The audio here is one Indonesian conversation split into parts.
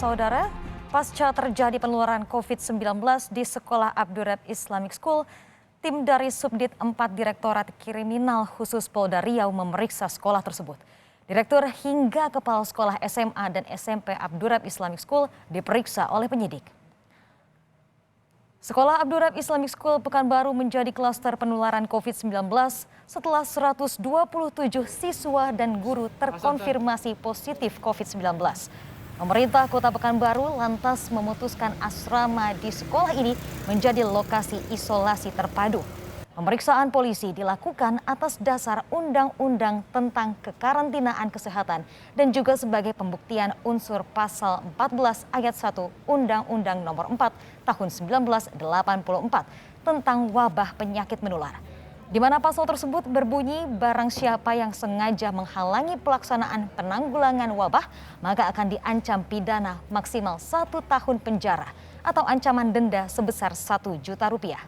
Saudara, pasca terjadi penularan COVID-19 di Sekolah Abdurrahman Islamic School, tim dari Subdit 4 Direktorat Kriminal Khusus Polda Riau memeriksa sekolah tersebut. Direktur hingga kepala sekolah SMA dan SMP Abdurrahman Islamic School diperiksa oleh penyidik. Sekolah Abdurrahman Islamic School Pekanbaru menjadi klaster penularan COVID-19 setelah 127 siswa dan guru terkonfirmasi positif COVID-19. Pemerintah Kota Pekanbaru lantas memutuskan asrama di sekolah ini menjadi lokasi isolasi terpadu. Pemeriksaan polisi dilakukan atas dasar Undang-Undang tentang Kekarantinaan Kesehatan dan juga sebagai pembuktian unsur pasal 14 ayat 1 Undang-Undang Nomor 4 Tahun 1984 tentang wabah penyakit menular. Di mana pasal tersebut berbunyi barang siapa yang sengaja menghalangi pelaksanaan penanggulangan wabah maka akan diancam pidana maksimal 1 tahun penjara atau ancaman denda sebesar 1 juta rupiah.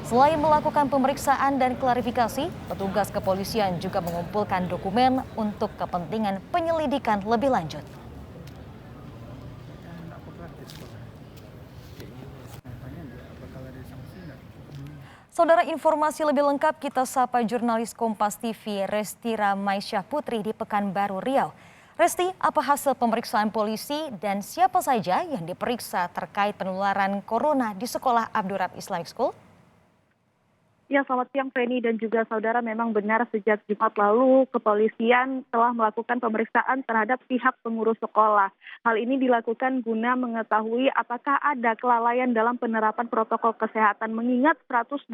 Selain melakukan pemeriksaan dan klarifikasi, petugas kepolisian juga mengumpulkan dokumen untuk kepentingan penyelidikan lebih lanjut. Saudara, informasi lebih lengkap kita sapa jurnalis Kompas TV Resti Ramaisyah Putri di Pekanbaru Riau. Resti, apa hasil pemeriksaan polisi dan siapa saja yang diperiksa terkait penularan corona di Sekolah Abdurrahman Islamic School? Ya, selamat siang Feni dan juga saudara. Memang benar sejak Jumat lalu kepolisian telah melakukan pemeriksaan terhadap pihak pengurus sekolah. Hal ini dilakukan guna mengetahui apakah ada kelalaian dalam penerapan protokol kesehatan. Mengingat 127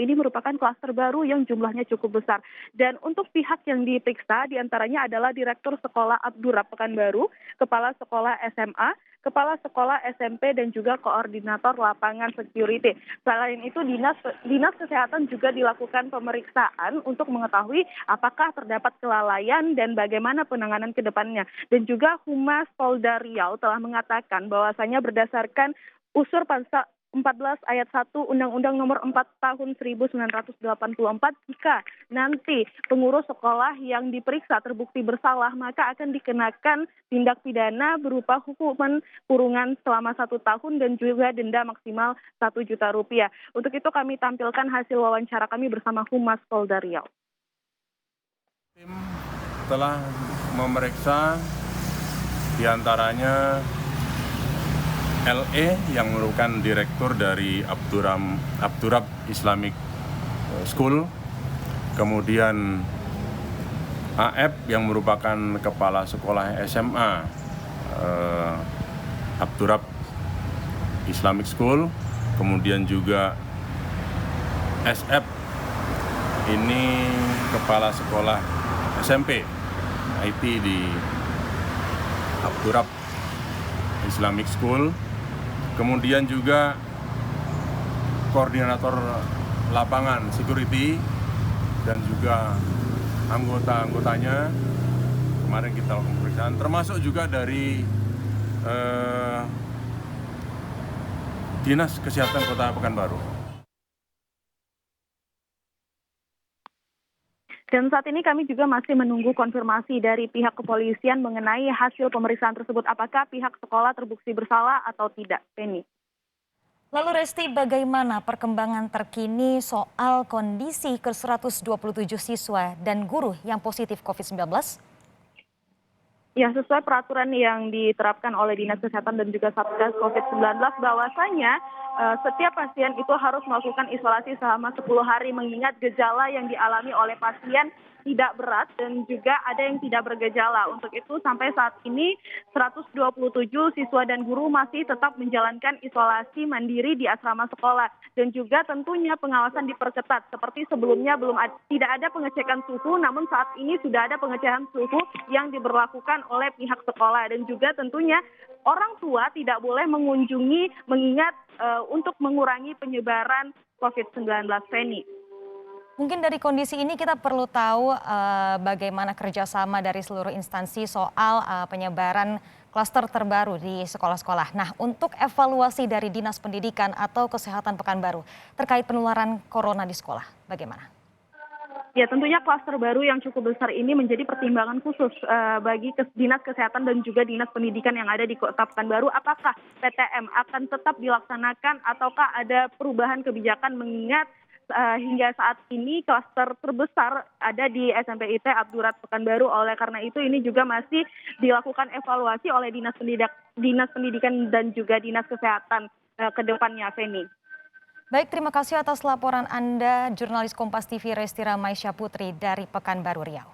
ini merupakan klaster baru yang jumlahnya cukup besar. Dan untuk pihak yang diperiksa diantaranya adalah Direktur Sekolah Abdurrahman Pekanbaru, Kepala Sekolah SMA, Kepala Sekolah SMP dan juga Koordinator Lapangan Security. Selain itu Dinas Kesehatan juga dilakukan pemeriksaan untuk mengetahui apakah terdapat kelalaian dan bagaimana penanganan ke depannya. Dan juga Humas Polda Riau telah mengatakan bahwasanya berdasarkan unsur pasal 14 ayat 1 Undang-Undang Nomor 4 Tahun 1984 jika nanti pengurus sekolah yang diperiksa terbukti bersalah maka akan dikenakan tindak pidana berupa hukuman kurungan selama 1 tahun dan juga denda maksimal 1 juta rupiah. Untuk itu kami tampilkan hasil wawancara kami bersama Humas Polda Riau. Tim telah memeriksa diantaranya LE yang merupakan direktur dari Abdurrahman Islamic School, kemudian AF yang merupakan kepala sekolah SMA Abdurrahman Islamic School, kemudian juga SF ini kepala sekolah SMP IT di Abdurrahman Islamic School. Kemudian juga koordinator lapangan security dan juga anggota-anggotanya kemarin kita lakukan pemeriksaan, termasuk juga dari Dinas Kesehatan Kota Pekanbaru. Dan saat ini kami juga masih menunggu konfirmasi dari pihak kepolisian mengenai hasil pemeriksaan tersebut. Apakah pihak sekolah terbukti bersalah atau tidak, Penny? Lalu Resti, bagaimana perkembangan terkini soal kondisi ke-127 siswa dan guru yang positif COVID-19? Ya, sesuai peraturan yang diterapkan oleh Dinas Kesehatan dan juga Satgas COVID-19 bahwasanya setiap pasien itu harus melakukan isolasi selama 10 hari mengingat gejala yang dialami oleh pasien tidak berat dan juga ada yang tidak bergejala. Untuk itu sampai saat ini 127 siswa dan guru masih tetap menjalankan isolasi mandiri di asrama sekolah dan juga tentunya pengawasan diperketat. Seperti sebelumnya tidak ada pengecekan suhu, namun saat ini sudah ada pengecekan suhu yang diberlakukan oleh pihak sekolah dan juga tentunya orang tua tidak boleh mengunjungi mengingat untuk mengurangi penyebaran COVID-19, Feni. Mungkin dari kondisi ini kita perlu tahu bagaimana kerjasama dari seluruh instansi soal penyebaran klaster terbaru di sekolah-sekolah. Nah, untuk evaluasi dari Dinas Pendidikan atau Kesehatan Pekanbaru terkait penularan corona di sekolah, bagaimana? Ya, tentunya klaster baru yang cukup besar ini menjadi pertimbangan khusus bagi Dinas Kesehatan dan juga Dinas Pendidikan yang ada di Kota Pekanbaru. Apakah PTM akan tetap dilaksanakan ataukah ada perubahan kebijakan mengingat hingga saat ini klaster terbesar ada di SMP IT Abdurat Pekanbaru. Oleh karena itu ini juga masih dilakukan evaluasi oleh Dinas Pendidikan dan juga Dinas Kesehatan ke depannya, Feni. Baik, terima kasih atas laporan Anda, jurnalis Kompas TV Resti Ramaisya Putri dari Pekanbaru Riau.